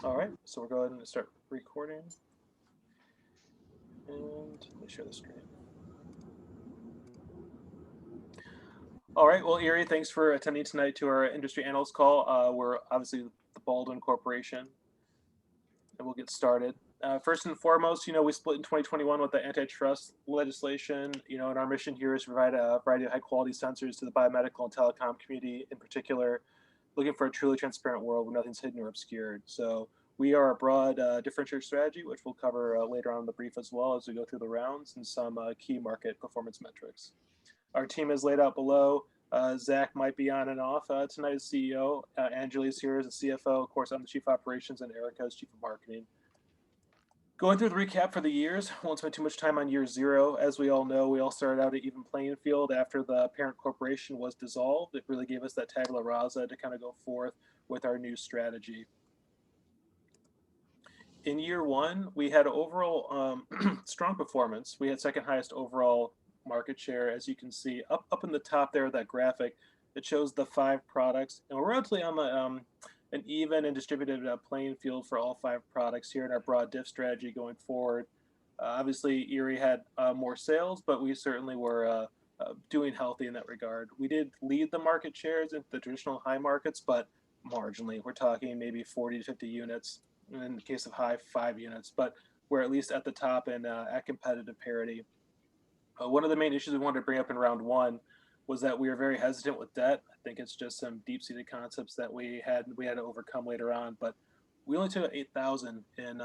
All right, so we're going to start recording. And let me share the screen. All right, well, Erie, thanks for attending tonight to our industry analyst call. We're obviously the Baldwin Corporation, and we'll get started. First and foremost, we split in 2021 with the antitrust legislation. And our mission here is to provide a variety of high quality sensors to the biomedical and telecom community in particular, looking for a truly transparent world where nothing's hidden or obscured. So we are a broad differentiator strategy, which we'll cover later on in the brief as well as we go through the rounds and some key market performance metrics. Our team is laid out below. Zach might be on and off tonight as CEO. Angeli's here as a CFO. Of course, I'm the Chief Operations, and Erica is Chief of Marketing. Going through the recap for the years, won't spend too much time on year zero. As we all know, we all started out at even playing field after the parent corporation was dissolved. It really gave us that tabula rasa to kind of go forth with our new strategy. In year one, we had overall strong performance. We had second highest overall market share, as you can see up in the top there of that graphic. It shows the 5 products, and we're relatively on an even and distributed playing field for all 5 products here in our broad diff strategy going forward. Obviously, Erie had more sales, but we certainly were doing healthy in that regard. We did lead the market shares in the traditional high markets, but marginally. We're talking maybe 40 to 50 units. In the case of high, 5 units, but we're at least at the top and at competitive parity. One of the main issues we wanted to bring up in round one was that we were very hesitant with debt. I think it's just some deep-seated concepts that we had to overcome later on. But we only took 8,000 in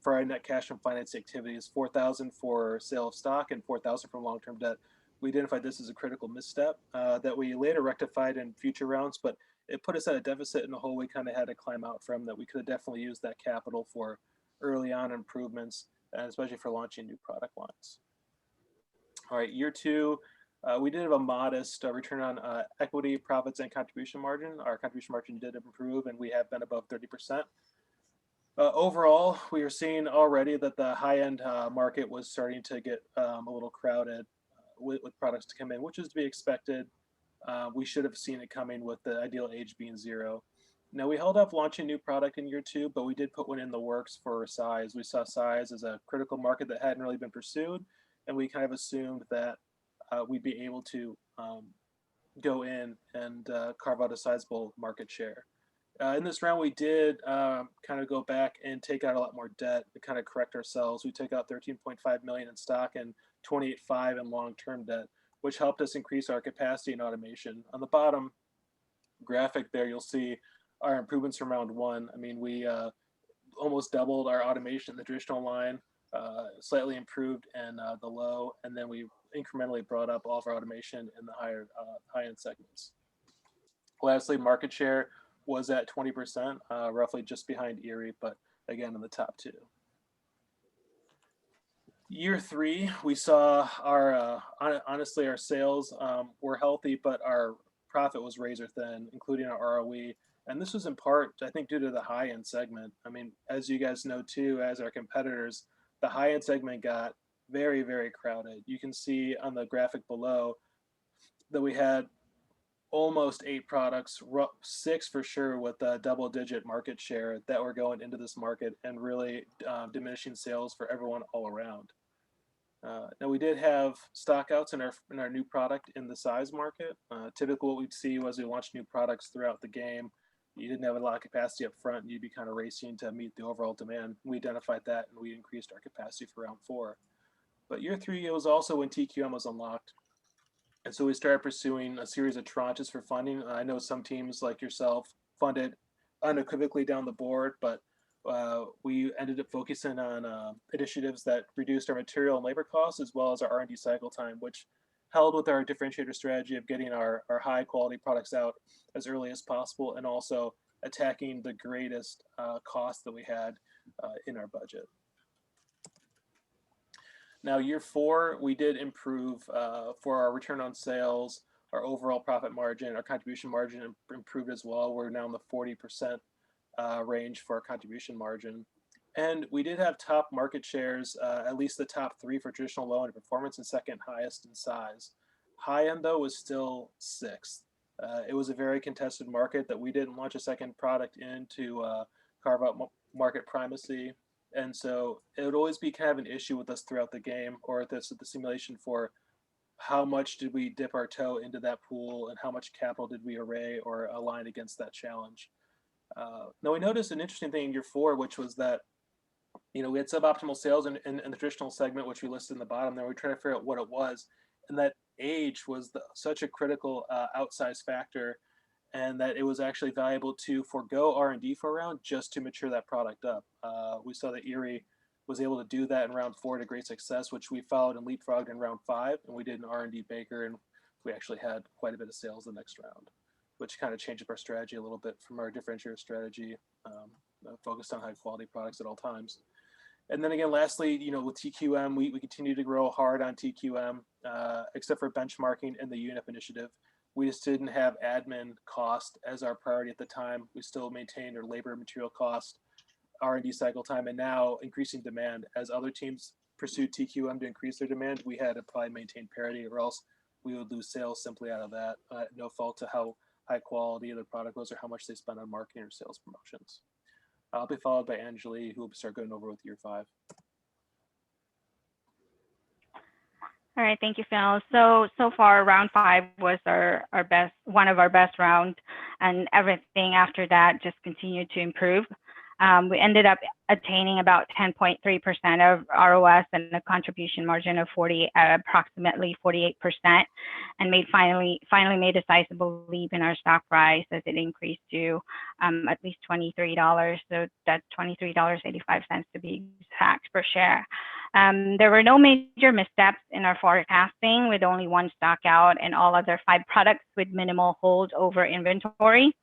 for our net cash from finance activities, 4,000 for sale of stock and 4,000 from long-term debt. We identified this as a critical misstep that we later rectified in future rounds, but it put us at a deficit in a hole we kind of had to climb out from that we could have definitely used that capital for early on improvements, and especially for launching new product lines. All right, year two, we did have a modest return on equity, profits, and contribution margin. Our contribution margin did improve, and we have been above 30%. Overall, we are seeing already that the high-end market was starting to get a little crowded with products to come in, which is to be expected. We should have seen it coming with the ideal age being 0. Now, we held off launching new product in year 2, but we did put one in the works for size. We saw size as a critical market that hadn't really been pursued, and we kind of assumed that we'd be able to go in and carve out a sizable market share. In this round, we did kind of go back and take out a lot more debt to kind of correct ourselves. We took out 13.5 million in stock and 28.5 in long-term debt, which helped us increase our capacity and automation. On the bottom graphic there, you'll see our improvements from round one. I mean, we almost doubled our automation in the traditional line, slightly improved in the low, and then we incrementally brought up all of our automation in the high-end segments. Lastly, market share was at 20%, roughly just behind Erie, but again in the top 2. Year 3, we saw our honestly our sales were healthy, but our profit was razor thin, including our ROE. And this was in part, I think, due to the high-end segment. I mean, as you guys know too, as our competitors, the high-end segment got very, very crowded. You can see on the graphic below that we had almost 8 products, 6 for sure, with a double-digit market share that were going into this market and really diminishing sales for everyone all around. Now, we did have stockouts in our new product in the size market. Typically, what we'd see was we launched new products throughout the game. You didn't have a lot of capacity up front, and you'd be kind of racing to meet the overall demand. We identified that, and we increased our capacity for round 4. But year 3, it was also when TQM was unlocked. And so we started pursuing a series of tranches for funding. I know some teams like yourself funded unequivocally down the board, but we ended up focusing on initiatives that reduced our material and labor costs as well as our R&D cycle time, which held with our differentiator strategy of getting our high quality products out as early as possible and also attacking the greatest cost that we had in our budget. Now, year 4, we did improve for our return on sales, our overall profit margin, our contribution margin improved as well. We're now in the 40% range for our contribution margin. And we did have top market shares, at least the top 3 for traditional low-end performance and second highest in size. High-end, though, was still 6th. It was a very contested market that we didn't launch a second product in to carve out market primacy. And so it would always be kind of an issue with us throughout the game or the simulation for how much did we dip our toe into that pool and how much capital did we array or align against that challenge. Now we noticed an interesting thing in year 4, which was that we had suboptimal sales in the traditional segment, which we listed in the bottom there. We tried to figure out what it was, and that age was such a critical outsized factor, and that it was actually valuable to forego R&D for a round just to mature that product up. We saw that Erie was able to do that in round 4 to great success, which we followed and leapfrogged in round 5, and we did an R&D Baker, and we actually had quite a bit of sales the next round, which kind of changed up our strategy a little bit from our differentiator strategy, focused on high quality products at all times. And then again, lastly, with TQM, we continue to grow hard on TQM, except for benchmarking and the UNIP initiative. We just didn't have admin cost as our priority at the time. We still maintained our labor and material cost, R&D cycle time, and now increasing demand. As other teams pursued TQM to increase their demand, we had to probably maintain parity, or else we would lose sales simply out of that. No fault to how high quality the product was or how much they spend on marketing or sales promotions. I'll be followed by Anjali, who will start going over with year 5. All right, thank you, Phil. So far, round 5 was our best, one of our best rounds, and everything after that just continued to improve. We ended up attaining about 10.3% of ROS and a contribution margin of approximately 48%, and finally made a sizable leap in our stock price as it increased to at least $23. So that's $23.85 to be exact per share. There were no major missteps in our forecasting, with only one stock out and all other 5 products with minimal holdover inventory.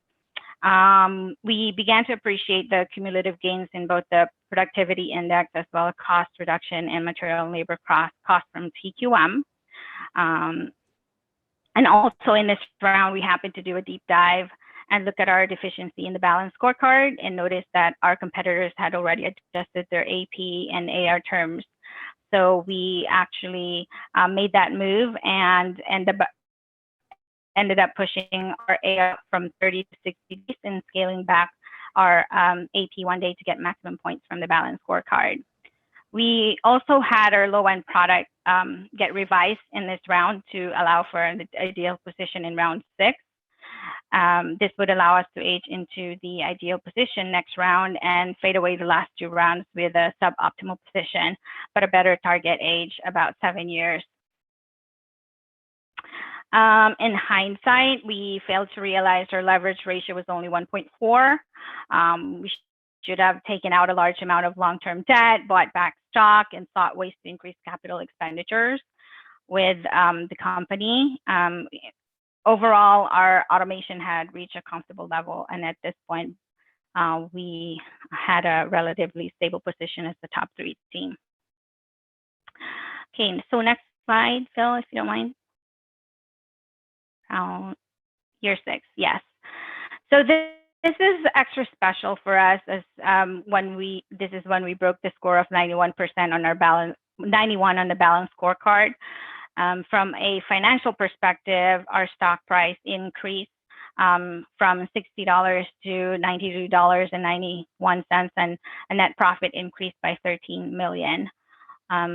We began to appreciate the cumulative gains in both the productivity index as well as cost reduction and material and labor cost from TQM. And also in this round, we happened to do a deep dive and look at our deficiency in the balance scorecard and noticed that our competitors had already adjusted their AP and AR terms. So we actually made that move and ended up pushing our AR from 30 to 60 days and scaling back our AP 1 day to get maximum points from the balance scorecard. We also had our low-end product get revised in this round to allow for an ideal position in round 6. This would allow us to age into the ideal position next round and fade away the last 2 rounds with a suboptimal position, but a better target age, about 7 years. In hindsight, we failed to realize our leverage ratio was only 1.4. We should have taken out a large amount of long-term debt, bought back stock, and sought ways to increase capital expenditures with the company. Overall, our automation had reached a comfortable level, and at this point, we had a relatively stable position as the top 3 team. Okay, so next slide, Phil, if you don't mind. Year 6, yes. So this is extra special for us, as this is when we broke the score of 91% on our balance, 91 on the balance scorecard. From a financial perspective, our stock price increased from $60 to $92.91, and a net profit increased by $13 million.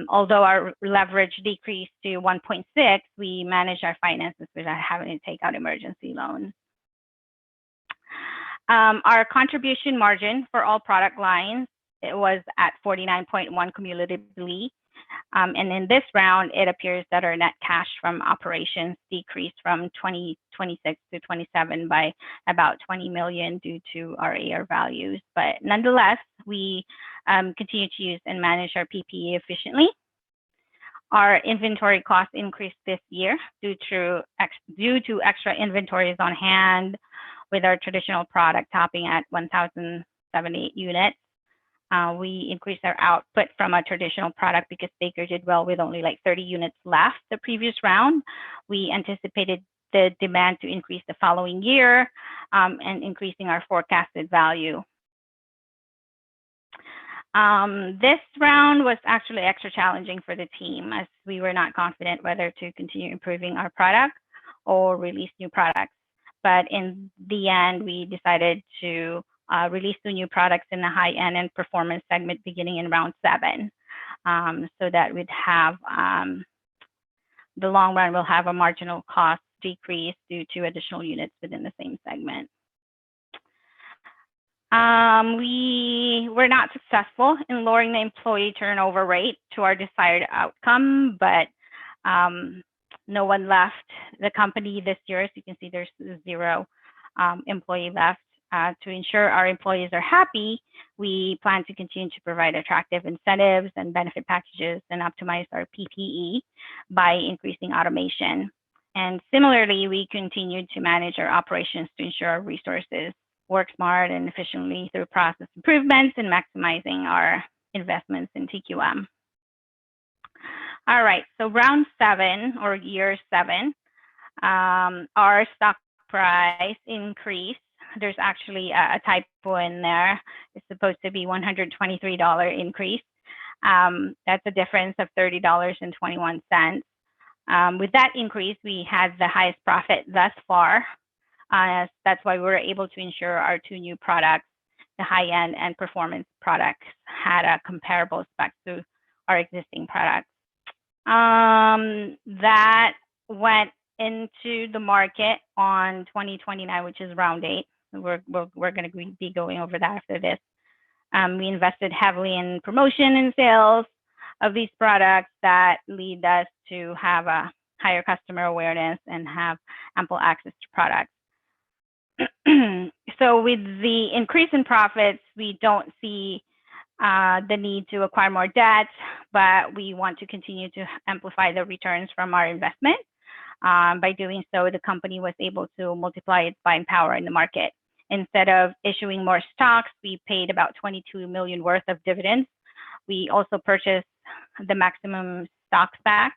Although our leverage decreased to 1.6, we managed our finances without having to take out emergency loans. Our contribution margin for all product lines, it was at 49.1 cumulatively. And in this round, it appears that our net cash from operations decreased from 26 to 27 by about 20 million due to our AR values. But nonetheless, we continue to use and manage our PPE efficiently. Our inventory costs increased this year due to extra inventories on hand, with our traditional product topping at 1,078 units. We increased our output from a traditional product because Baker did well with only like 30 units left the previous round. We anticipated the demand to increase the following year and increasing our forecasted value. This round was actually extra challenging for the team, as we were not confident whether to continue improving our product or release new products. But in the end, we decided to release 2 new products in the high-end and performance segment beginning in round 7. So that we'd have the long run will have a marginal cost decrease due to additional units within the same segment. We were not successful in lowering the employee turnover rate to our desired outcome, but no one left the company this year. As you can see, there's 0 employee left. To ensure our employees are happy, we plan to continue to provide attractive incentives and benefit packages and optimize our PPE by increasing automation. And similarly, we continue to manage our operations to ensure our resources work smart and efficiently through process improvements and maximizing our investments in TQM. All right, so round 7 or year 7, our stock price increased. There's actually a typo in there. It's supposed to be $123 increase. That's a difference of $30.21. With that increase, we had the highest profit thus far. That's why we were able to ensure our 2 new products, the high-end and performance products, had a comparable spec to our existing products. That went into the market on 2029, which is round 8. We're going to be going over that after this. We invested heavily in promotion and sales of these products that lead us to have a higher customer awareness and have ample access to products. So with the increase in profits, we don't see the need to acquire more debt, but we want to continue to amplify the returns from our investment. By doing so, the company was able to multiply its buying power in the market. Instead of issuing more stocks, we paid about $22 million worth of dividends. We also purchased the maximum stocks back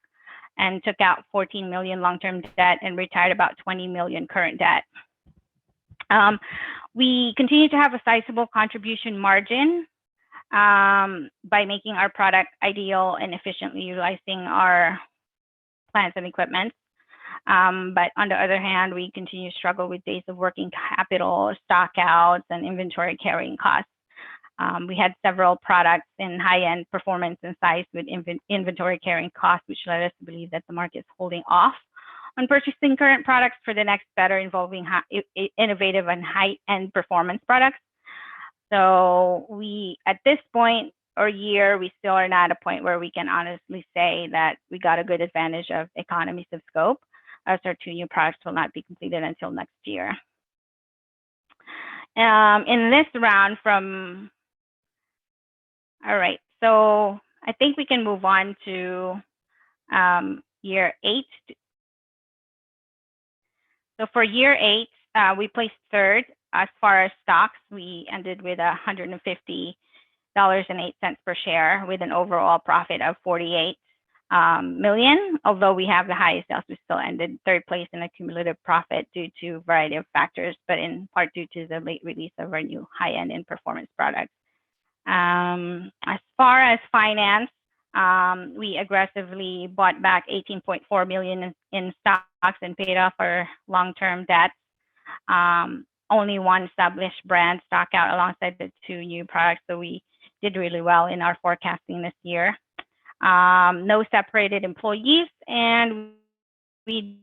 and took out $14 million long-term debt and retired about $20 million current debt. We continue to have a sizable contribution margin by making our product ideal and efficiently utilizing our plants and equipment. But on the other hand, we continue to struggle with days of working capital, stock outs, and inventory carrying costs. We had several products in high-end performance and size with inventory carrying costs, which led us to believe that the market is holding off on purchasing current products for the next better involving innovative and high-end performance products. So we, at this point or year, we still are not at a point where we can honestly say that we got a good advantage of economies of scope, as our 2 new products will not be completed until next year. In this round all right, so I think we can move on to year 8. So for year 8, we placed 3rd. As far as stocks, we ended with $150.08 per share with an overall profit of $48 million. Although we have the highest sales, we still ended 3rd place in a cumulative profit due to a variety of factors, but in part due to the late release of our new high-end and performance products. As far as finance, we aggressively bought back $18.4 million in stocks and paid off our long-term debts. Only 1 established brand stock out alongside the 2 new products, so we did really well in our forecasting this year. No separated employees, and we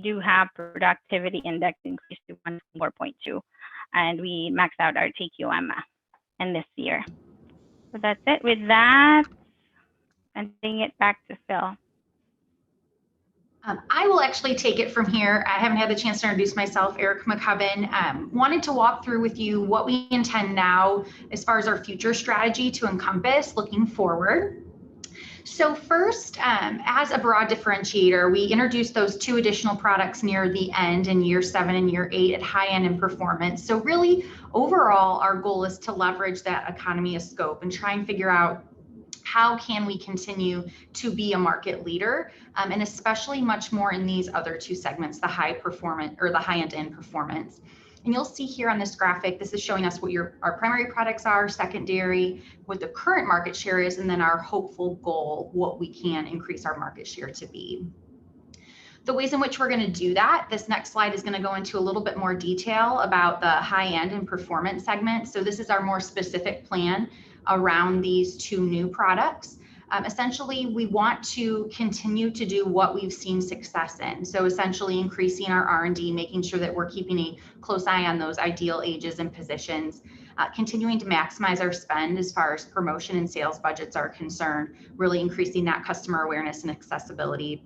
do have productivity index increased to 104.2, and we maxed out our TQM in this year. So that's it. With that, sending it back to Phil. I will actually take it from here. I haven't had the chance to introduce myself, Eric McCubbin. Wanted to walk through with you what we intend now as far as our future strategy to encompass looking forward. So first, as a broad differentiator, we introduced those 2 additional products near the end in year 7 and year 8 at high end and performance. So really, overall, our goal is to leverage that economy of scope and try and figure out how can we continue to be a market leader, and especially much more in these other 2 segments, the high performance or the high end and performance. And you'll see here on this graphic, this is showing us what our primary products are, secondary, what the current market share is, and then our hopeful goal, what we can increase our market share to be. The ways in which we're going to do that, this next slide is going to go into a little bit more detail about the high end and performance segment. So this is our more specific plan around these two new products. Essentially, we want to continue to do what we've seen success in. So essentially increasing our R&D, making sure that we're keeping a close eye on those ideal ages and positions, continuing to maximize our spend as far as promotion and sales budgets are concerned, really increasing that customer awareness and accessibility.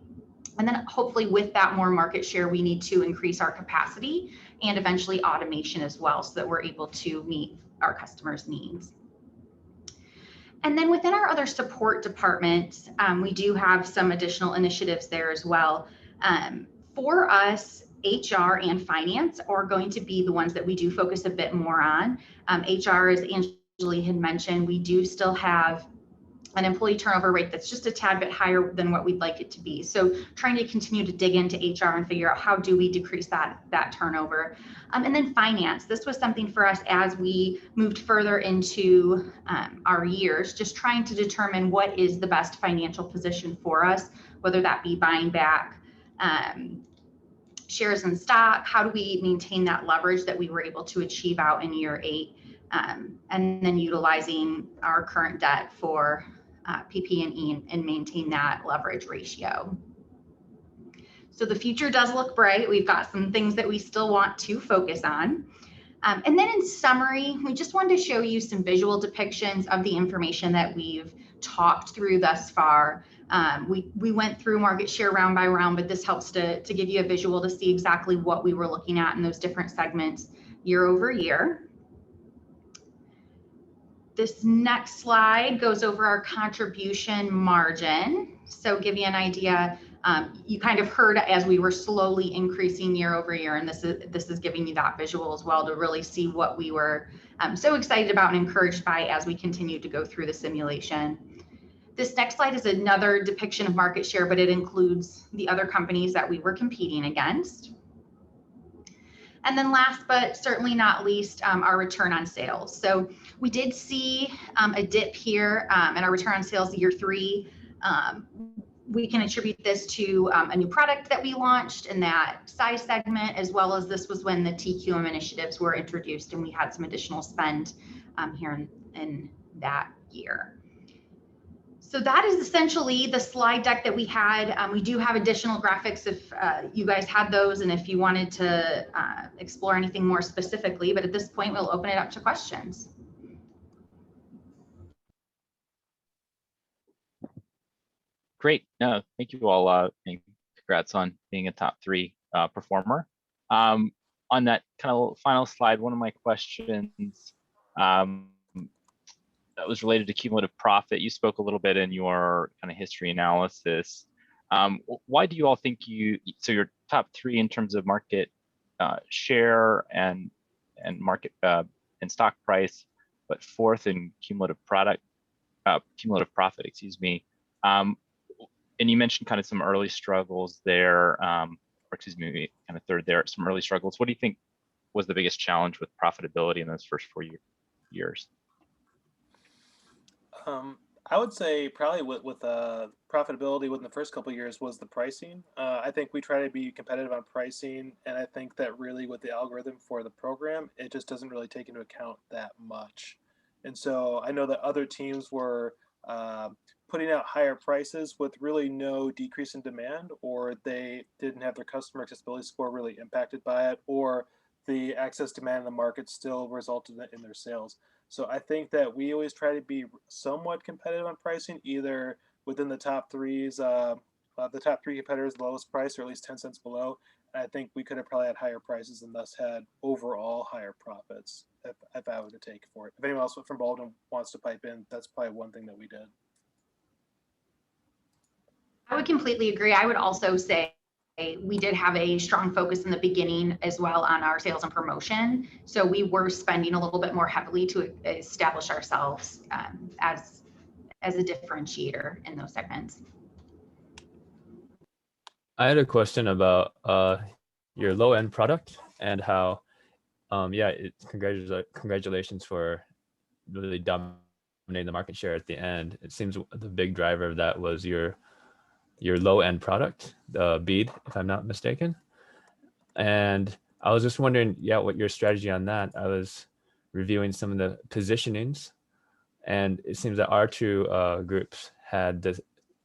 And then hopefully with that more market share, we need to increase our capacity and eventually automation as well, so that we're able to meet our customers' needs. And then within our other support departments, we do have some additional initiatives there as well. For us, HR and finance are going to be the ones that we do focus a bit more on. HR, as Angela had mentioned, we do still have an employee turnover rate that's just a tad bit higher than what we'd like it to be. So trying to continue to dig into HR and figure out how do we decrease that turnover. And then finance, this was something for us as we moved further into our years, just trying to determine what is the best financial position for us, whether that be buying back shares in stock, how do we maintain that leverage that we were able to achieve out in year 8, and then utilizing our current debt for PP&E and maintain that leverage ratio. So the future does look bright. We've got some things that we still want to focus on. And then in summary, we just wanted to show you some visual depictions of the information that we've talked through thus far. We went through market share round by round, but this helps to give you a visual to see exactly what we were looking at in those different segments year over year. This next slide goes over our contribution margin. So give you an idea, you kind of heard as we were slowly increasing year over year, and this is giving you that visual as well to really see what we were so excited about and encouraged by as we continue to go through the simulation. This next slide is another depiction of market share, but it includes the other companies that we were competing against. And then last, but certainly not least, our return on sales. So we did see a dip here in our return on sales year 3. We can attribute this to a new product that we launched in that size segment, as well as this was when the TQM initiatives were introduced and we had some additional spend here in that year. So that is essentially the slide deck that we had. We do have additional graphics if you guys had those and if you wanted to explore anything more specifically, but at this point, we'll open it up to questions. Great. No, thank you all. And congrats on being a top 3 performer. On that kind of final slide, one of my questions that was related to cumulative profit. You spoke a little bit in your kind of history analysis. Why do you all think so you're top 3 in terms of market share and market and stock price, but 4th in cumulative profit, excuse me. And you mentioned kind of some early struggles there, or excuse me, kind of 3rd there, some early struggles. What do you think was the biggest challenge with profitability in those first 4 years? I would say probably with profitability within the first couple of years was the pricing. I think we try to be competitive on pricing, and I think that really with the algorithm for the program, it just doesn't really take into account that much. And so I know that other teams were putting out higher prices with really no decrease in demand, or they didn't have their customer accessibility score really impacted by it, or the excess demand in the market still resulted in their sales. So I think that we always try to be somewhat competitive on pricing, either within the top 3's, the top 3 competitors, lowest price, or at least 10 cents below. And I think we could have probably had higher prices and thus had overall higher profits if I were to take for it. If anyone else from Baldwin wants to pipe in, that's probably one thing that we did. I would completely agree. I would also say we did have a strong focus in the beginning as well on our sales and promotion. So we were spending a little bit more heavily to establish ourselves as a differentiator in those segments. I had a question about your low end product and how, congratulations for really dominating the market share at the end. It seems the big driver of that was your your low end product, the bead, if I'm not mistaken. And I was just wondering, yeah, what your strategy on that. I was reviewing some of the positionings, and it seems that our two groups had this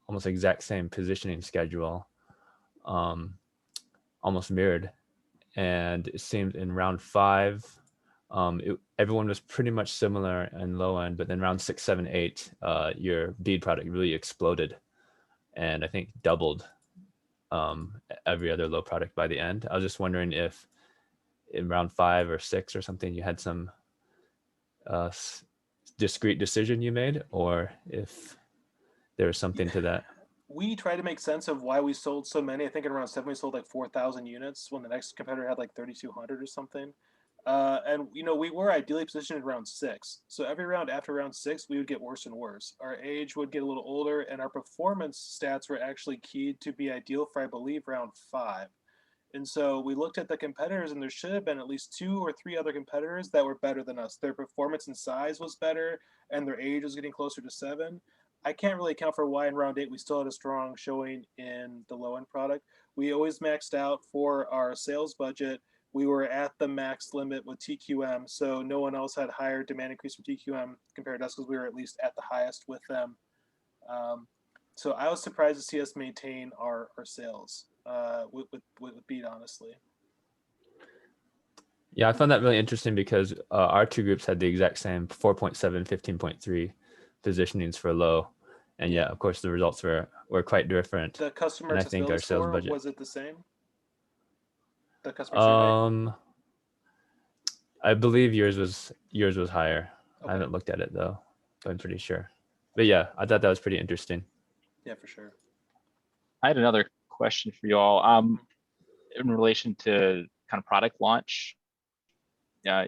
almost exact same positioning schedule, almost mirrored. And it seemed in round 5, everyone was pretty much similar in low end, but then round 6, 7, 8, your bead product really exploded, and I think doubled every other low product by the end. I was just wondering if in round 5 or 6 or something you had some discrete decision you made, or if there was something to that. We tried to make sense of why we sold so many. I think in round 7 we sold like 4,000 units when the next competitor had like 3,200 or something. And we were ideally positioned in round 6. So every round after round 6, we would get worse and worse. Our age would get a little older, and our performance stats were actually keyed to be ideal for, I believe, round 5. And so we looked at the competitors, and there should have been at least 2 or 3 other competitors that were better than us. Their performance and size was better, and their age was getting closer to 7. I can't really account for why in round 8 we still had a strong showing in the low end product. We always maxed out for our sales budget. We were at the max limit with TQM, so no one else had higher demand increase from TQM compared to us because we were at least at the highest with them. So I was surprised to see us maintain our sales with bead, honestly. Yeah, I found that really interesting because our two groups had the exact same 4.7, 15.3 positionings for low. And yeah, of course, the results were quite different. The customer and I think our accessibility sales score, budget, was it the same? The customer survey? I believe yours was higher. Okay. I haven't looked at it though, but I'm pretty sure. But yeah, I thought that was pretty interesting. Yeah, for sure. I had another question for you all. In relation to kind of product launch,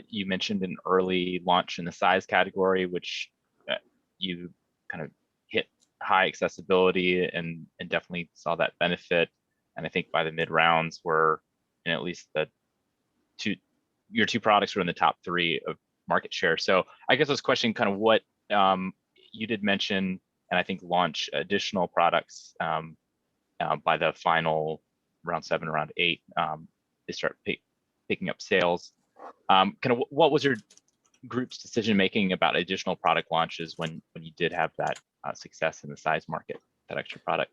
you mentioned an early launch in the size category, which you kind of hit high accessibility and definitely saw that benefit. And I think by the mid rounds were in at least your two products were in the top 3 of market share. So I guess I was questioning kind of what you did mention, and I think launch additional products by the final round 7, round 8. They start picking up sales. Kind of what was your group's decision making about additional product launches when you did have that success in the size market, that extra product?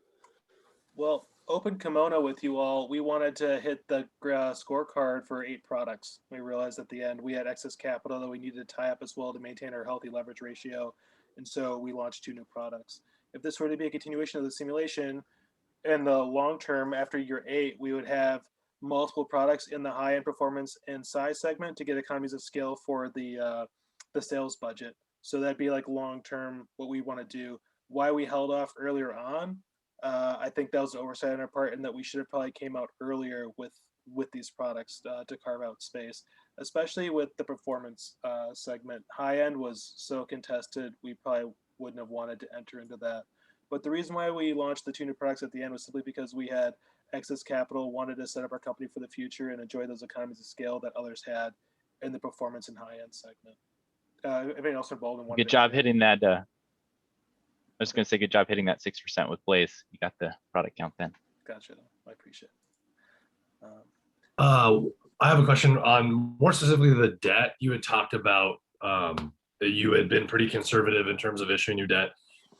Well, open kimono with you all. We wanted to hit the scorecard for 8 products. We realized at the end we had excess capital that we needed to tie up as well to maintain our healthy leverage ratio. And so we launched 2 new products. If this were to be a continuation of the simulation, in the long term, after year 8, we would have multiple products in the high end performance and size segment to get economies of scale for the sales budget. So that'd be like long term what we want to do. Why we held off earlier on, I think that was an oversight on our part, and that we should have probably came out earlier with these products to carve out space, especially with the performance segment. High end was so contested, we probably wouldn't have wanted to enter into that. But the reason why we launched the 2 new products at the end was simply because we had excess capital, wanted to set up our company for the future and enjoy those economies of scale that others had in the performance and high end segment. Anything else for Baldwin? Good job hitting that. I was going to say good job hitting that 6% with Blaze. You got the product count then. Gotcha. I appreciate it. I have a question on more specifically the debt. You had talked about that you had been pretty conservative in terms of issuing your debt,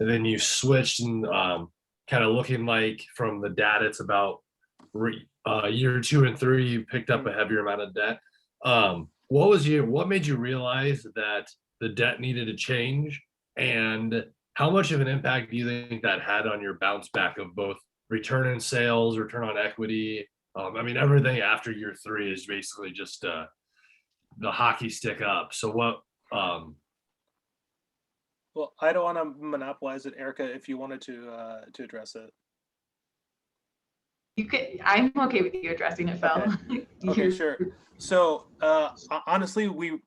and then you switched and kind of looking like from the data, it's about year 2 and 3, you picked up a heavier amount of debt. What made you realize that the debt needed to change, and how much of an impact do you think that had on your bounce back of both return in sales, return on equity? I mean, everything after year 3 is basically just the hockey stick up. So what? Well, I don't want to monopolize it, Erica. If you wanted to address it, you could. I'm okay with you addressing it, Phil. Okay, sure. So honestly, we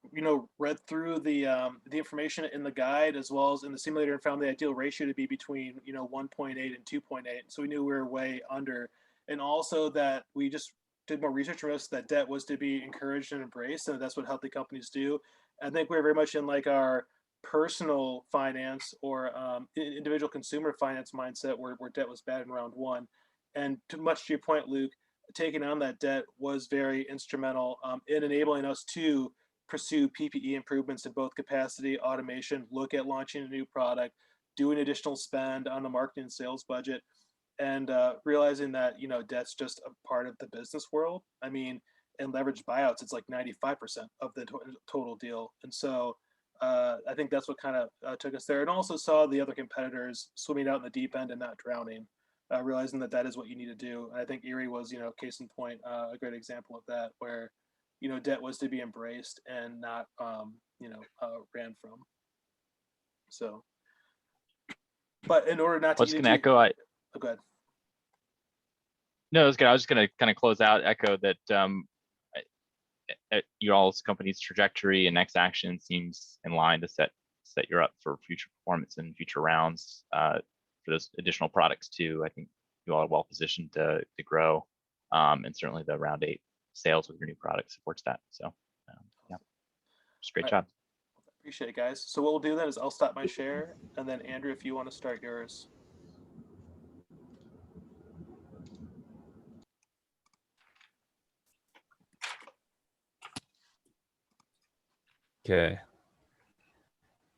read through the information in the guide as well as in the simulator and found the ideal ratio to be between 1.8 and 2.8. So we knew we were way under, and also that we just did more research on us that debt was to be encouraged and embraced, and that's what healthy companies do. I think we're very much in like our personal finance or individual consumer finance mindset where debt was bad in round one. And much to your point, Luke, taking on that debt was very instrumental in enabling us to pursue PPE improvements in both capacity, automation, look at launching a new product, doing additional spend on the marketing and sales budget, and realizing that, debt's just a part of the business world. I mean, in leveraged buyouts, it's like 95% of the total deal. And so I think that's what kind of took us there, and also saw the other competitors swimming out in the deep end and not drowning, realizing that is what you need to do. And I think Erie was, case in point, a great example of that, where, debt was to be embraced and not, ran from. So, but in order not to, I was going to echo. Oh, go ahead. No, I was just going to kind of close out, echo that your all's company's trajectory and next action seems in line to set you up for future performance and future rounds for those additional products too. I think you all are well positioned to grow, and certainly the round 8 sales with your new product supports that. So yeah, just great job. Appreciate it, guys. So what we'll do then is I'll stop my share, and then Andrew, if you want to start yours. Okay.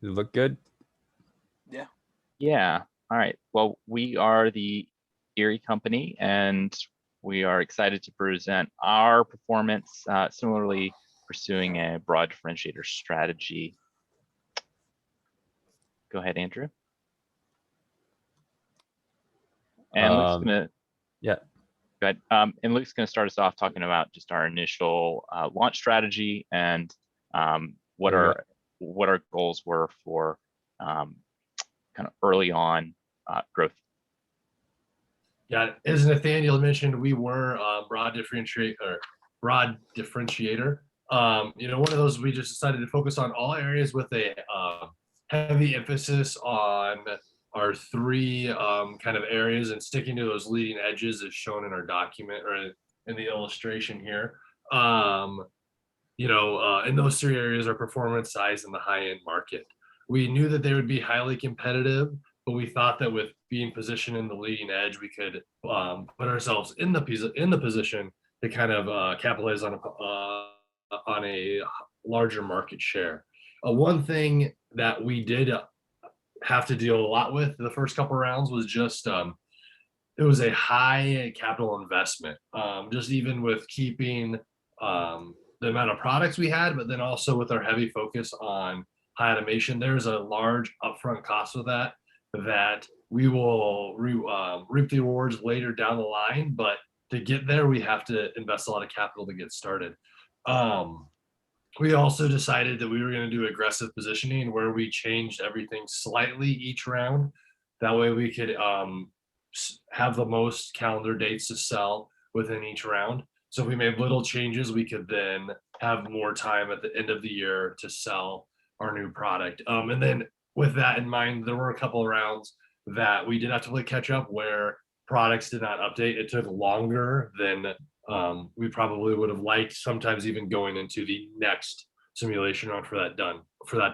Does it look good? Yeah. Yeah. All right. Well, we are the Erie company, and we are excited to present our performance, similarly pursuing a broad differentiator strategy. Go ahead, Andrew. And Luke's gonna. Yeah. Go ahead. And Luke's gonna start us off talking about just our initial launch strategy and what our goals were for kind of early on growth. Yeah, as Nathaniel mentioned, we were broad differentiator. One of those we just decided to focus on all areas with a heavy emphasis on our 3 kind of areas and sticking to those leading edges as shown in our document or in the illustration here. In those 3 areas are performance, size, and the high-end market. We knew that they would be highly competitive, but we thought that with being positioned in the leading edge, we could put ourselves in the position to kind of capitalize on a larger market share. One thing that we did have to deal a lot with the first couple rounds was just it was a high capital investment, just even with keeping the amount of products we had, but then also with our heavy focus on high automation, there's a large upfront cost with that we will reap the rewards later down the line. But to get there, we have to invest a lot of capital to get started. We also decided that we were going to do aggressive positioning where we changed everything slightly each round. That way we could have the most calendar dates to sell within each round. So if we made little changes, we could then have more time at the end of the year to sell our new product. And then with that in mind, there were a couple of rounds that we did have to play catch up where products did not update. It took longer than we probably would have liked, sometimes even going into the next simulation round for that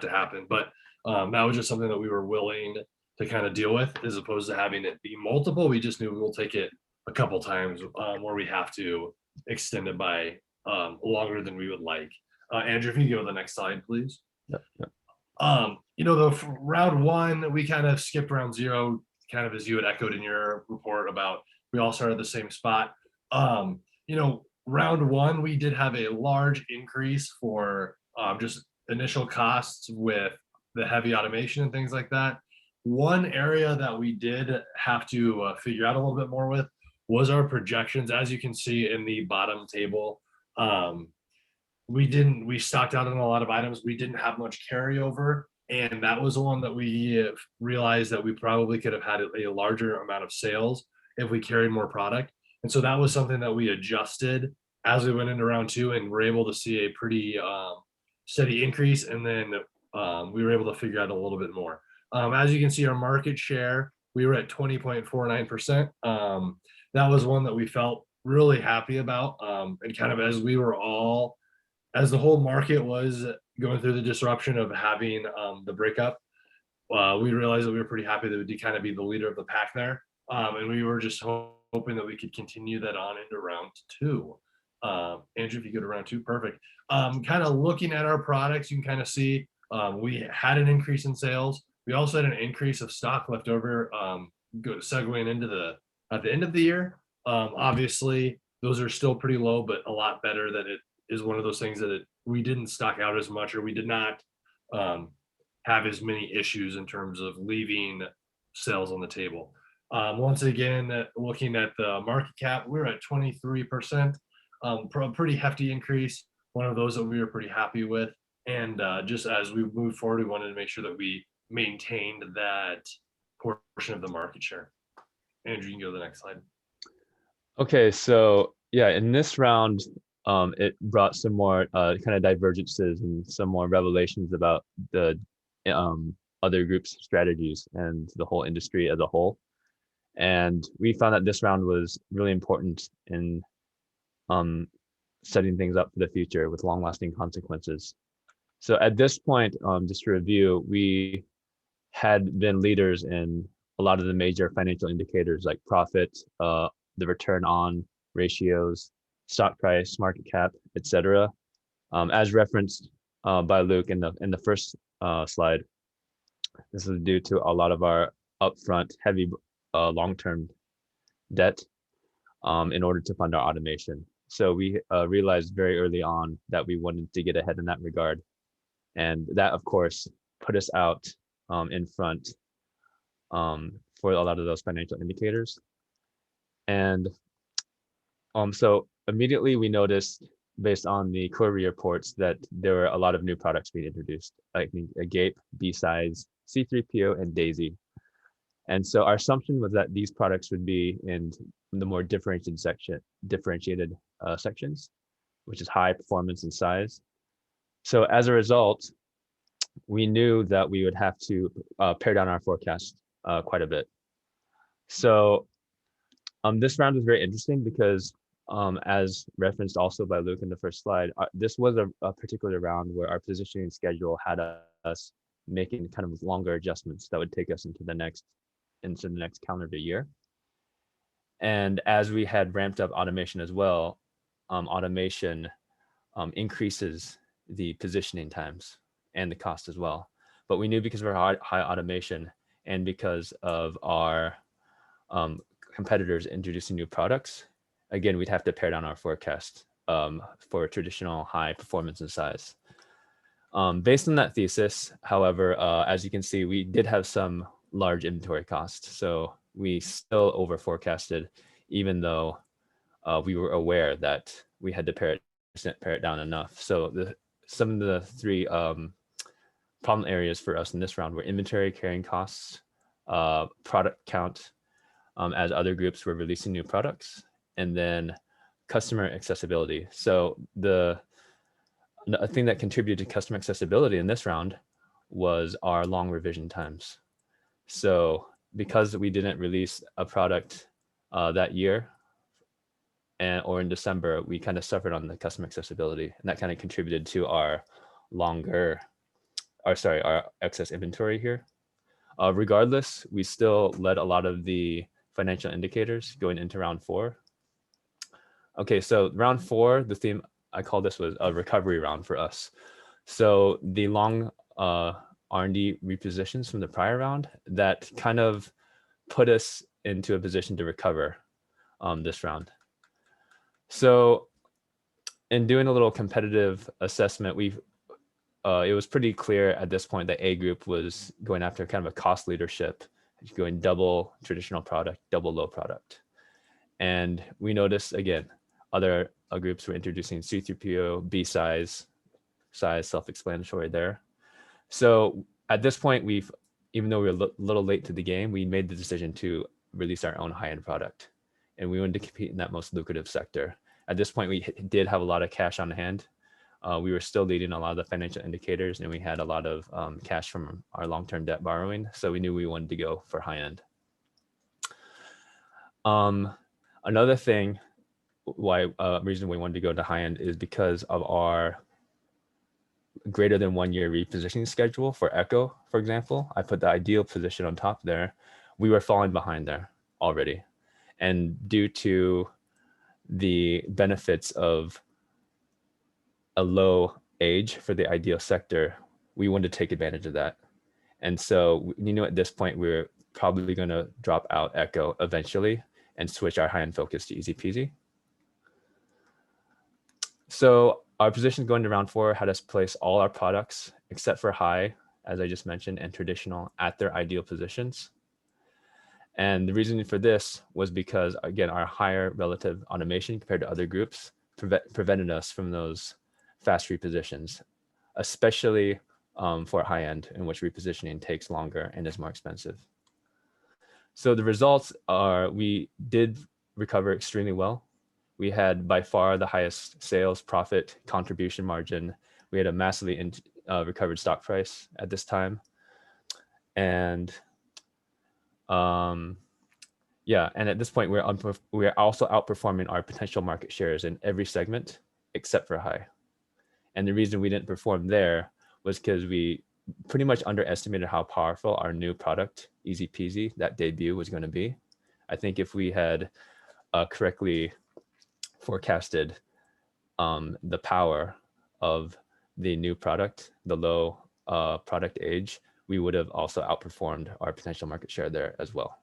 to happen. But that was just something that we were willing to kind of deal with, as opposed to having it be multiple. We just knew we'll take it a couple times where we have to extend it by longer than we would like. Andrew, if you go to the next slide, please. Yep. The round 1, we kind of skipped round 0, kind of as you had echoed in your report about we all started at the same spot. Round 1, we did have a large increase for just initial costs with the heavy automation and things like that. One area that we did have to figure out a little bit more with was our projections. As you can see in the bottom table, we stocked out on a lot of items. We didn't have much carryover, and that was one that we realized that we probably could have had a larger amount of sales if we carried more product. And so that was something that we adjusted as we went into round 2, and were able to see a pretty steady increase. And then we were able to figure out a little bit more. As you can see, our market share, we were at 20.49%. That was one that we felt really happy about. And kind of as the whole market was going through the disruption of having the breakup, we realized that we were pretty happy that we did kind of be the leader of the pack there. And we were just hoping that we could continue that on into round two. Andrew, if you go to round two, perfect. Kind of looking at our products, you can kind of see we had an increase in sales. We also had an increase of stock left over, segueing into at the end of the year. Obviously, those are still pretty low, but a lot better that it is one of those things that we didn't stock out as much, or we did not have as many issues in terms of leaving sales on the table. Once again, looking at the market cap, we're at 23%, pretty hefty increase, one of those that we were pretty happy with. And just as we move forward, we wanted to make sure that we maintained that portion of the market share. Andrew, you can go to the next slide. Okay, so yeah, in this round, it brought some more kind of divergences and some more revelations about the other groups' strategies and the whole industry as a whole. And we found that this round was really important in setting things up for the future with long-lasting consequences. So at this point, just to review, we had been leaders in a lot of the major financial indicators like profit, the return on ratios, stock price, market cap, etc. As referenced by Luke in the first slide, this is due to a lot of our upfront heavy long-term debt in order to fund our automation. So we realized very early on that we wanted to get ahead in that regard. And that, of course, put us out in front for a lot of those financial indicators. And so immediately we noticed, based on the quarterly reports, that there were a lot of new products being introduced, like a GAPE, B-Size, C3PO, and Daisy. And so our assumption was that these products would be in the more differentiated sections, which is high performance and size. So as a result, we knew that we would have to pare down our forecast quite a bit. So this round was very interesting because, as referenced also by Luke in the first slide, this was a particular round where our positioning schedule had us making kind of longer adjustments that would take us into the next calendar year. And as we had ramped up automation as well, automation increases the positioning times and the cost as well. But we knew because of our high automation and because of our competitors introducing new products, again, we'd have to pare down our forecast for traditional high performance and size. Based on that thesis, however, as you can see, we did have some large inventory costs. So we still over forecasted, even though we were aware that we had to pare it down enough. So some of the three problem areas for us in this round were inventory carrying costs, product count, as other groups were releasing new products, and then customer accessibility. So a thing that contributed to customer accessibility in this round was our long revision times. So because we didn't release a product that year or in December, we kind of suffered on the customer accessibility, and that kind of contributed to our excess inventory here. Regardless, we still led a lot of the financial indicators going into round 4. Okay, so round 4, the theme I call this was a recovery round for us. So the long R&D repositions from the prior round that kind of put us into a position to recover this round. So in doing a little competitive assessment, it was pretty clear at this point that A group was going after kind of a cost leadership, going double traditional product, double low product. And we noticed, again, other groups were introducing C3PO, B-size, self-explanatory there. So at this point, even though we were a little late to the game, we made the decision to release our own high-end product. And we wanted to compete in that most lucrative sector. At this point, we did have a lot of cash on hand. We were still leading a lot of the financial indicators, and we had a lot of cash from our long-term debt borrowing. So we knew we wanted to go for high-end. Another thing, reason we wanted to go to high-end is because of our greater than 1 year repositioning schedule for Echo, for example, I put the ideal position on top there. We were falling behind there already. And due to the benefits of a low age for the ideal sector, we wanted to take advantage of that. And so, at this point, we're probably going to drop out Echo eventually and switch our high-end focus to easy peasy. So our position going to round 4 had us place all our products except for high, as I just mentioned, and traditional at their ideal positions. And the reason for this was because, again, our higher relative automation compared to other groups prevented us from those fast repositions, especially for high end, in which repositioning takes longer and is more expensive. So the results are we did recover extremely well. We had by far the highest sales, profit, contribution margin. We had a massively recovered stock price at this time. And yeah, and at this point, we're also outperforming our potential market shares in every segment except for high. And the reason we didn't perform there was because we pretty much underestimated how powerful our new product, Easy Peasy, that debut was going to be. I think if we had correctly forecasted the power of the new product, the low product age, we would have also outperformed our potential market share there as well.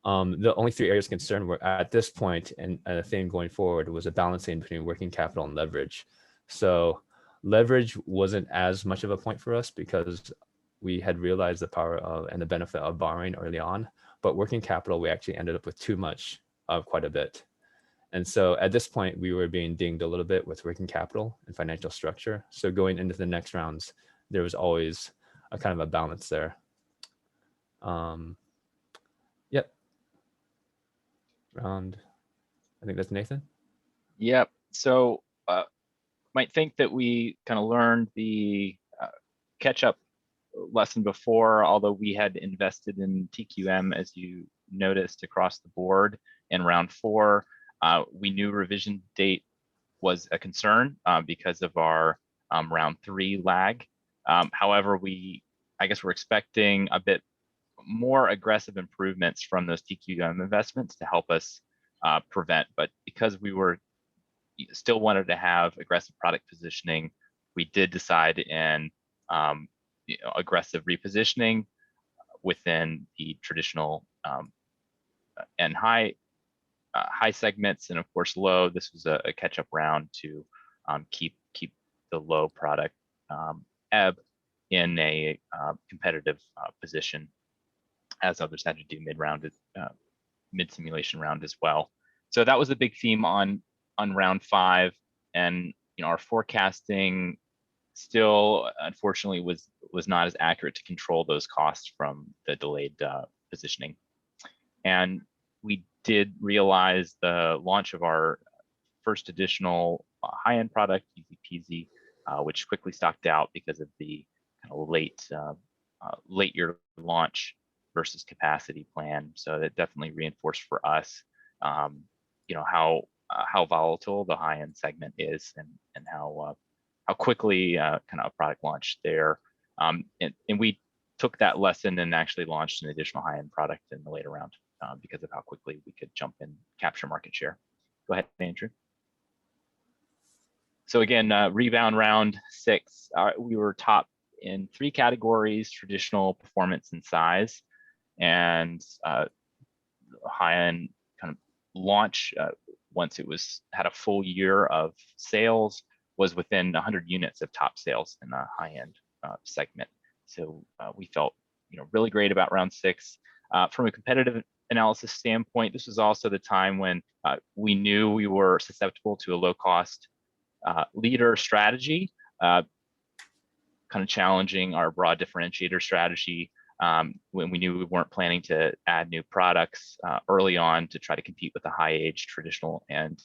The only 3 areas of concern were at this point, and a theme going forward, was a balancing between working capital and leverage. So leverage wasn't as much of a point for us because we had realized the power of and the benefit of borrowing early on, but working capital, we actually ended up with too much of quite a bit. And so at this point, we were being dinged a little bit with working capital and financial structure. So going into the next rounds, there was always a kind of a balance there. Yep. Round, I think that's Nathan. Yep. So might think that we kind of learned the catch-up lesson before, although we had invested in TQM, as you noticed, across the board in round 4. We knew revision date was a concern because of our round 3 lag. However, I guess we're expecting a bit more aggressive improvements from those TQM investments to help us prevent. But because we were still wanted to have aggressive product positioning, we did decide in aggressive repositioning within the traditional and high segments, and of course low. This was a catch-up round to keep the low product ebb in a competitive position, as others had to do mid simulation round as well. So that was a big theme on round 5, and our forecasting still unfortunately was not as accurate to control those costs from the delayed positioning. And we did realize the launch of our first additional high-end product, Easy Peasy, which quickly stocked out because of the kind of late year launch versus capacity plan. So that definitely reinforced for us, how volatile the high-end segment is, and how quickly kind of a product launched there. And we took that lesson and actually launched an additional high-end product in the later round because of how quickly we could jump and capture market share. Go ahead, Andrew. So again, rebound round 6, we were top in 3 categories: traditional, performance, and size. And high-end kind of launch, once it had a full year of sales, was within 100 units of top sales in the high-end segment. So we felt really great about round 6. From a competitive analysis standpoint, this was also the time when we knew we were susceptible to a low-cost leader strategy, kind of challenging our broad differentiator strategy, when we knew we weren't planning to add new products early on to try to compete with the high-age traditional and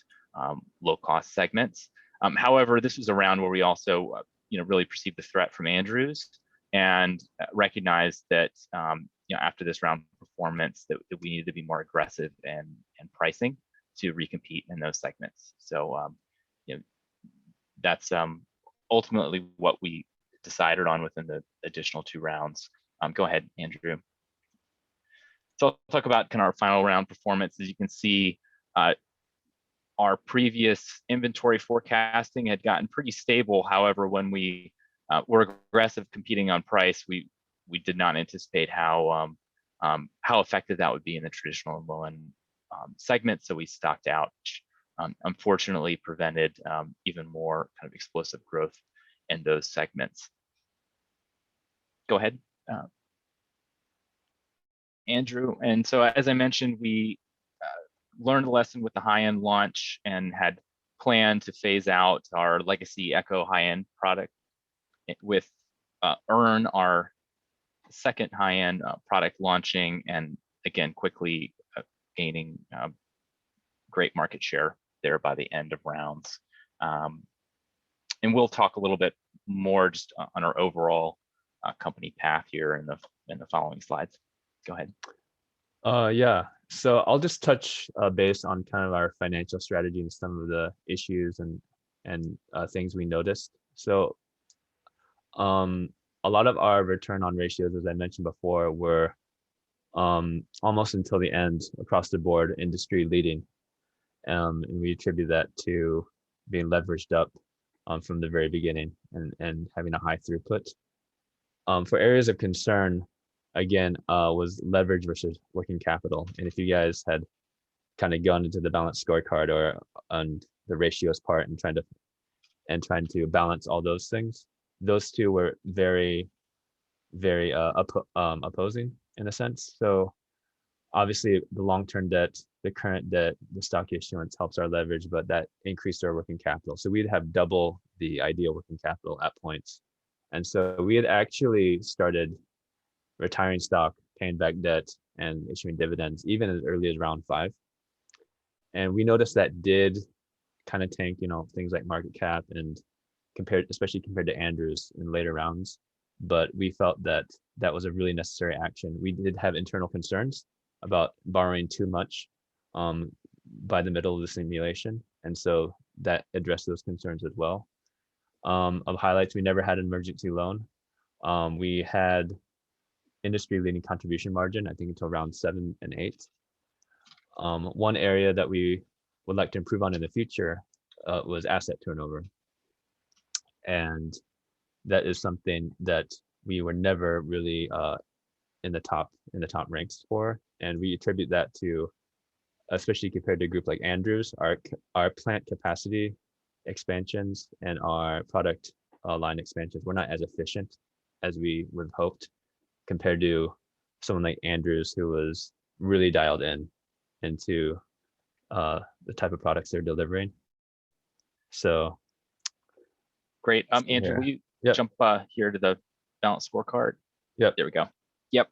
low-cost segments. However, this was a round where we also really perceived the threat from Andrews and recognized that after this round performance that we needed to be more aggressive in pricing to recompete in those segments. So that's ultimately what we decided on within the additional 2 rounds. Go ahead, Andrew. So I'll talk about kind of our final round performance. As you can see, our previous inventory forecasting had gotten pretty stable. However, when we were aggressive competing on price, we did not anticipate how effective that would be in the traditional and low-end segment. So we stocked out, which unfortunately prevented even more kind of explosive growth in those segments. Go ahead, Andrew. And so, as I mentioned, we learned a lesson with the high-end launch and had planned to phase out our legacy Echo high-end product with Earn, our second high-end product, launching, and again quickly gaining great market share there by the end of rounds. And we'll talk a little bit more just on our overall company path here in the following slides. Go ahead. Yeah, so I'll just touch base on kind of our financial strategy and some of the issues and things we noticed. So a lot of our return on ratios, as I mentioned before, were almost until the end across the board industry leading. And we attribute that to being leveraged up from the very beginning and having a high throughput. For areas of concern, again, was leverage versus working capital. And if you guys had kind of gone into the balanced scorecard or on the ratios part and trying to balance all those things, those two were very, very opposing in a sense. So obviously the long-term debt, the current debt, the stock issuance helps our leverage, but that increased our working capital. So we'd have double the ideal working capital at points. And so we had actually started retiring stock, paying back debt, and issuing dividends even as early as round 5. And we noticed that did kind of tank, things like market cap and especially compared to Andrews in later rounds. But we felt that that was a really necessary action. We did have internal concerns about borrowing too much by the middle of the simulation. And so that addressed those concerns as well. Of highlights, we never had an emergency loan. We had industry leading contribution margin, I think until round 7 and 8. One area that we would like to improve on in the future was asset turnover. And that is something that we were never really in the top ranks for. And we attribute that to, especially compared to a group like Andrews, our plant capacity expansions and our product line expansions were not as efficient as we would have hoped, compared to someone like Andrews, who was really dialed into the type of products they're delivering. So great. Andrew, will you jump here to the balanced scorecard? Yep. There we go. Yep.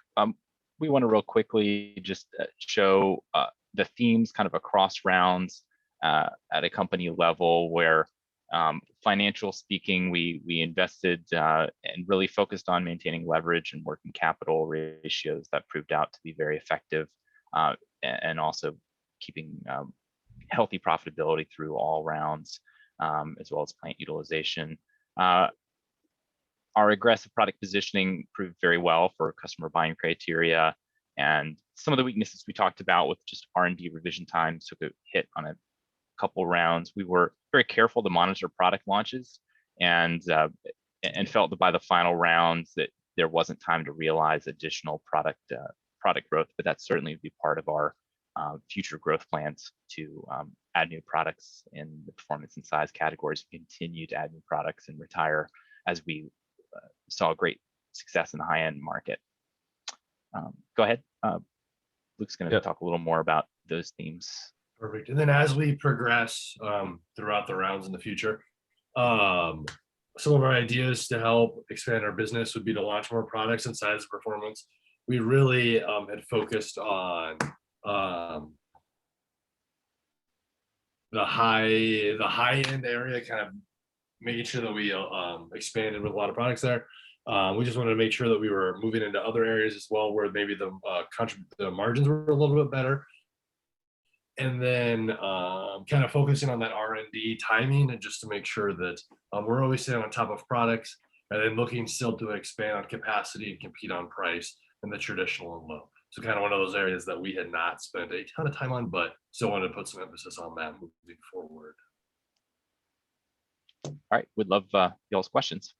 We want to real quickly just show the themes kind of across rounds at a company level where, financial speaking, we invested and really focused on maintaining leverage and working capital ratios that proved out to be very effective, and also keeping healthy profitability through all rounds, as well as plant utilization. Our aggressive product positioning proved very well for customer buying criteria, and some of the weaknesses we talked about with just R&D revision times took a hit on a couple rounds. We were very careful to monitor product launches and felt that by the final rounds that there wasn't time to realize additional product growth, but that certainly would be part of our future growth plans to add new products in the performance and size categories, continue to add new products and retire as we saw great success in the high-end market. Go ahead. Luke's going to talk a little more about those themes. Perfect. And then as we progress throughout the rounds in the future, some of our ideas to help expand our business would be to launch more products and size of performance. We really had focused on the high end area, kind of making sure that we expanded with a lot of products there. We just wanted to make sure that we were moving into other areas as well, where maybe the margins were a little bit better. and then kind of focusing on that R&D timing, and just to make sure that we're always staying on top of products, and then looking still to expand on capacity and compete on price in the traditional and low. So kind of one of those areas that we had not spent a ton of time on, but still wanted to put some emphasis on that moving forward. All right, we'd love y'all's questions.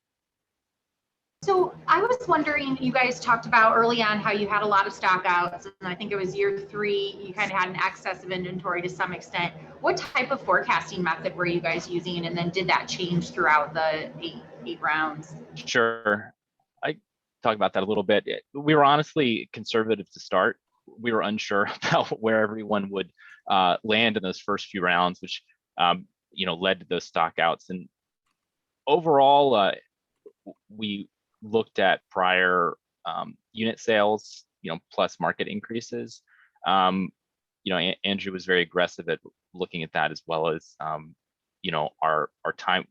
So I was wondering, you guys talked about early on how you had a lot of stock outs, and I think it was year 3, you kind of had an excess of inventory to some extent. What type of forecasting method were you guys using, and then did that change throughout the eight rounds? Sure, I talk about that a little bit. We were honestly conservative to start. We were unsure about where everyone would land in those first few rounds, which led to those stock outs. And overall, we looked at prior unit sales, plus market increases. Andrew was very aggressive at looking at that, as well as our time.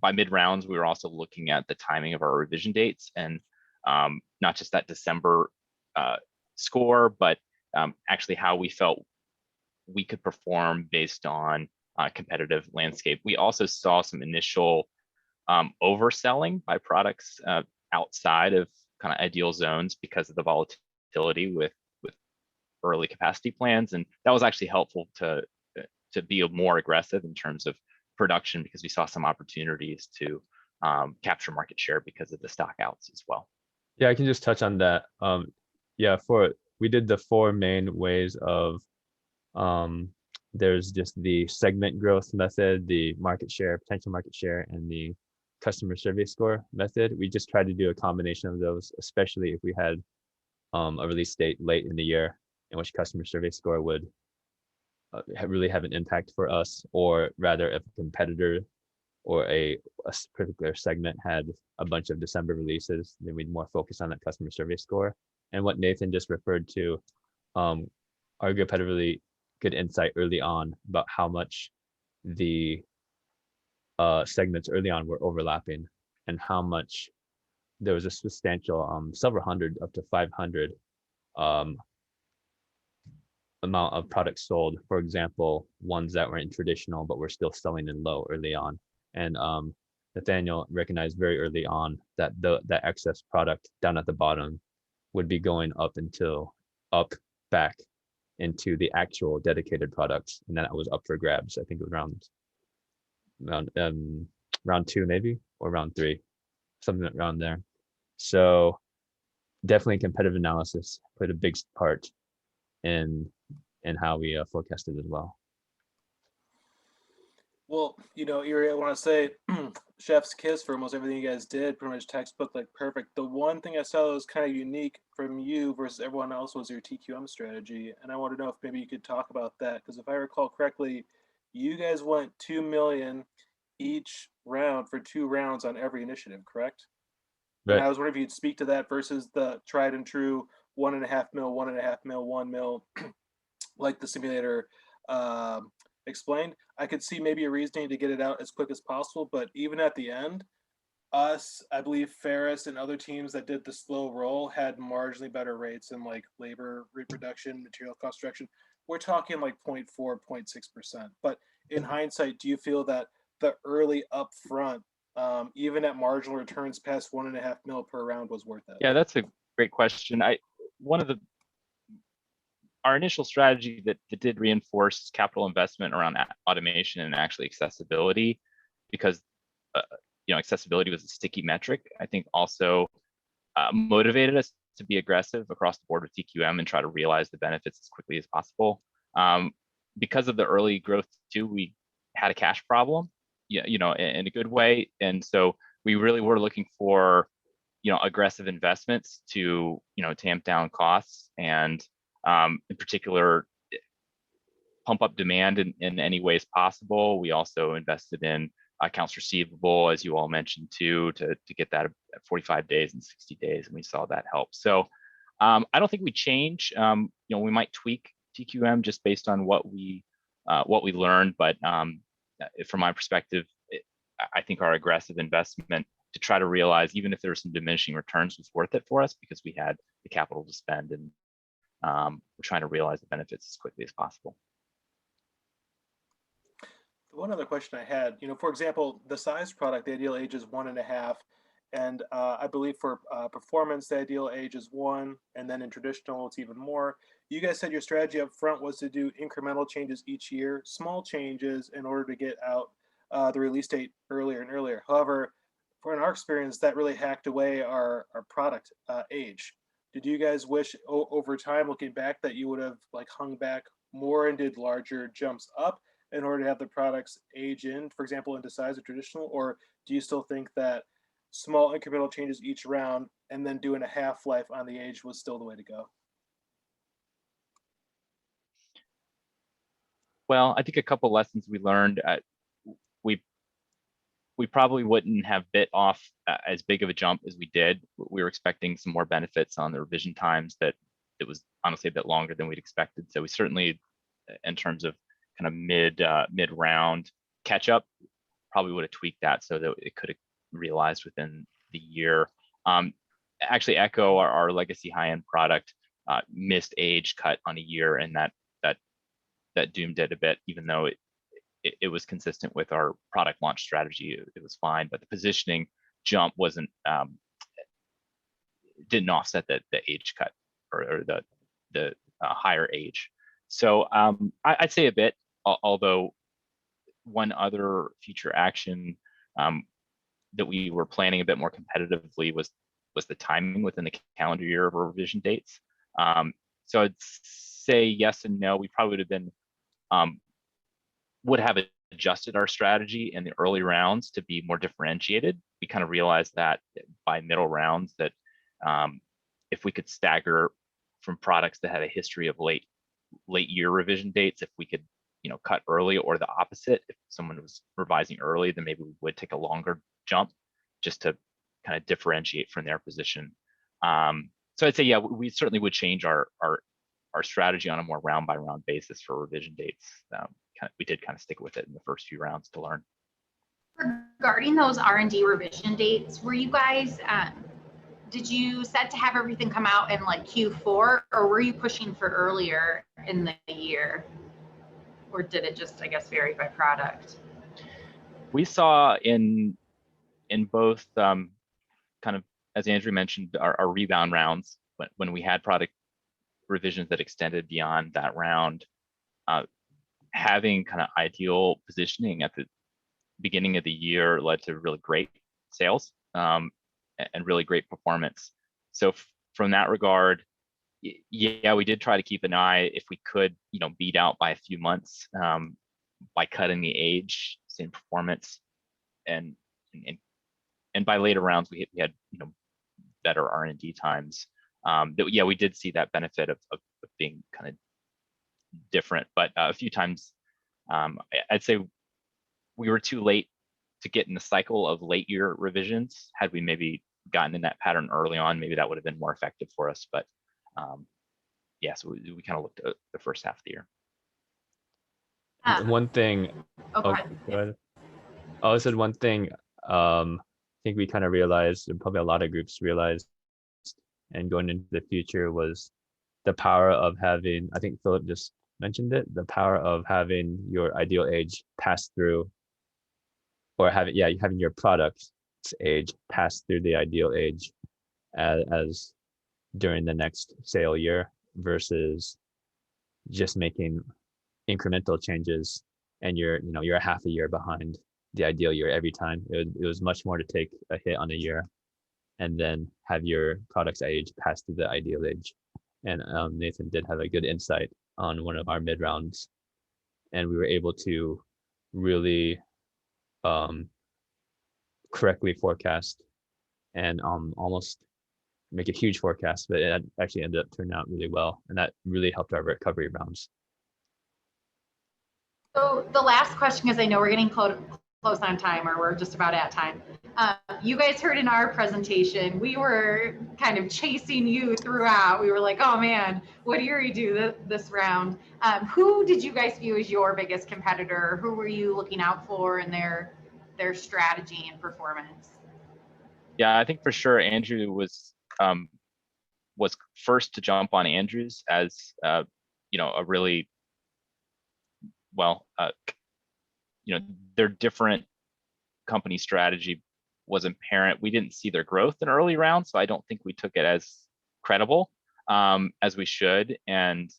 By mid rounds, we were also looking at the timing of our revision dates, and not just that December score, but actually how we felt we could perform based on competitive landscape. We also saw some initial overselling by products outside of kind of ideal zones because of the volatility with early capacity plans, and that was actually helpful to be more aggressive in terms of production, because we saw some opportunities to capture market share because of the stock outs as well. Yeah, I can just touch on that. We did the 4 main ways of there's just the segment growth method, the market share, potential market share, and the customer survey score method. We just tried to do a combination of those, especially if we had a release date late in the year in which customer survey score would really have an impact for us, or rather if a competitor or a particular segment had a bunch of December releases, then we'd more focus on that customer survey score. And what Nathan just referred to, our group had a really good insight early on about how much the segments early on were overlapping, and how much there was a substantial several hundred up to 500 amount of products sold, for example, ones that were in traditional but were still selling in low early on. And Nathaniel recognized very early on that that excess product down at the bottom would be going up back into the actual dedicated products, and then it was up for grabs. I think it was round 2 maybe, or round 3, something around there. So definitely competitive analysis played a big part in how we forecasted as well. Well, Erie, I want to say chef's kiss for almost everything you guys did, pretty much textbook, like perfect. The one thing I saw that was kind of unique from you versus everyone else was your TQM strategy. And I want to know if maybe you could talk about that, because if I recall correctly, you guys went 2 million each round for 2 rounds on every initiative, correct? Right. And I was wondering if you'd speak to that versus the tried and true 1.5 mil, 1.5 mil, 1 mil, like the simulator explained. I could see maybe a reasoning to get it out as quick as possible, but even at the end, I believe Ferris and other teams that did the slow roll had marginally better rates in like labor reproduction, material cost reduction. We're talking like 0.4, 0.6%. But in hindsight, do you feel that the early upfront, even at marginal returns past 1.5 mil per round, was worth it? Yeah, that's a great question. Our initial strategy that did reinforce capital investment around automation and actually accessibility, because accessibility was a sticky metric, I think also motivated us to be aggressive across the board with TQM and try to realize the benefits as quickly as possible. Because of the early growth too, we had a cash problem, in a good way, and so we really were looking for aggressive investments to tamp down costs, and in particular pump up demand in any ways possible. We also invested in accounts receivable, as you all mentioned too, to get that at 45 days and 60 days, and we saw that help. So I don't think we change. We might tweak TQM just based on what we learned, but from my perspective, I think our aggressive investment to try to realize, even if there were some diminishing returns, was worth it for us, because we had the capital to spend, and we're trying to realize the benefits as quickly as possible. One other question I had, for example, the size product, the ideal age is 1.5. And I believe for performance, the ideal age is 1. And then in traditional, it's even more. You guys said your strategy up front was to do incremental changes each year, small changes in order to get out the release date earlier and earlier. However, in our experience, that really hacked away our product age. Did you guys wish over time, looking back, that you would have like hung back more and did larger jumps up in order to have the products age in, for example, into size of traditional? Or do you still think that small incremental changes each round and then doing a half-life on the age was still the way to go? Well, I think a couple lessons we learned. We we probably wouldn't have bit off as big of a jump as we did. We were expecting some more benefits on the revision times that it was honestly a bit longer than we'd expected. So we certainly, in terms of kind of mid round catch up, probably would have tweaked that so that it could have realized within the year. Actually, Echo, our legacy high-end product, missed age cut on a year, and that doomed it a bit, even though it was consistent with our product launch strategy. It was fine, but the positioning jump didn't offset the age cut or the higher age. So I'd say a bit, although one other future action that we were planning a bit more competitively was the timing within the calendar year of our revision dates. So I'd say yes and no. We probably would have been would have adjusted our strategy in the early rounds to be more differentiated. We kind of realized that by middle rounds that if we could stagger from products that had a history of late year revision dates, if we could cut early, or the opposite, if someone was revising early, then maybe we would take a longer jump just to kind of differentiate from their position. So I'd say, yeah, we certainly would change our strategy on a more round by round basis for revision dates. We did kind of stick with it in the first few rounds to learn. Regarding those R&D revision dates, were you guys, did you set to have everything come out in like Q4, or were you pushing for earlier in the year? Or did it just, I guess, vary by product? We saw in both kind of, as Andrew mentioned, our rebound rounds, when we had product revisions that extended beyond that round, having kind of ideal positioning at the beginning of the year led to really great sales and really great performance. So from that regard, yeah, we did try to keep an eye if we could, beat out by a few months by cutting the age, same performance, and by later rounds we had better R&D times. Yeah, we did see that benefit of being kind of different, but a few times I'd say we were too late to get in the cycle of late year revisions. Had we maybe gotten in that pattern early on, maybe that would have been more effective for us. But yeah, so we kind of looked at the first half of the year. One thing. Go ahead. I said one thing. I think we kind of realized, and probably a lot of groups realized, and going into the future, was the power of having, I think Philip just mentioned it, the power of having your ideal age pass through, or having your product's age pass through the ideal age as during the next sale year, versus just making incremental changes and you're a half a year behind the ideal year every time. It was much more to take a hit on a year and then have your product's age pass through the ideal age. And Nathan did have a good insight on one of our mid rounds, and we were able to really correctly forecast and almost make a huge forecast, but it actually ended up turning out really well, and that really helped our recovery rounds. So the last question, because I know we're getting close on time, or we're just about at time. You guys heard in our presentation, we were kind of chasing you throughout. We were like, oh man, what do Erie do this round? Who did you guys view as your biggest competitor? Who were you looking out for in their strategy and performance? Yeah, I think for sure Andrew was first to jump on Andrews as a really their different company strategy was apparent. We didn't see their growth in early rounds, so I don't think we took it as credible as we should. And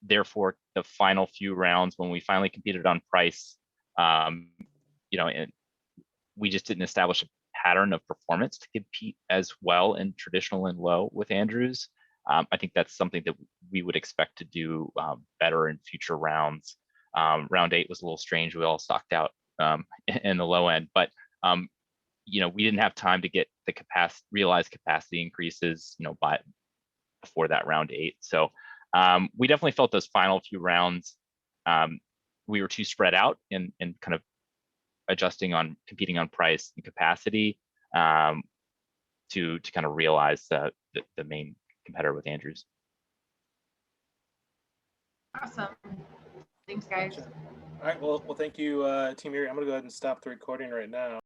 therefore, the final few rounds, when we finally competed on price, and we just didn't establish a pattern of performance to compete as well in traditional and low with Andrews. I think that's something that we would expect to do better in future rounds. Round 8 was a little strange. We all stocked out in the low end, but we didn't have time to get the realized capacity increases, by before that round 8. So we definitely felt those final few rounds we were too spread out and kind of adjusting on competing on price and capacity to kind of realize the main competitor with Andrews. Awesome. Thanks, guys. All right. Well, thank you, Team Erie. I'm going to go ahead and stop the recording right now.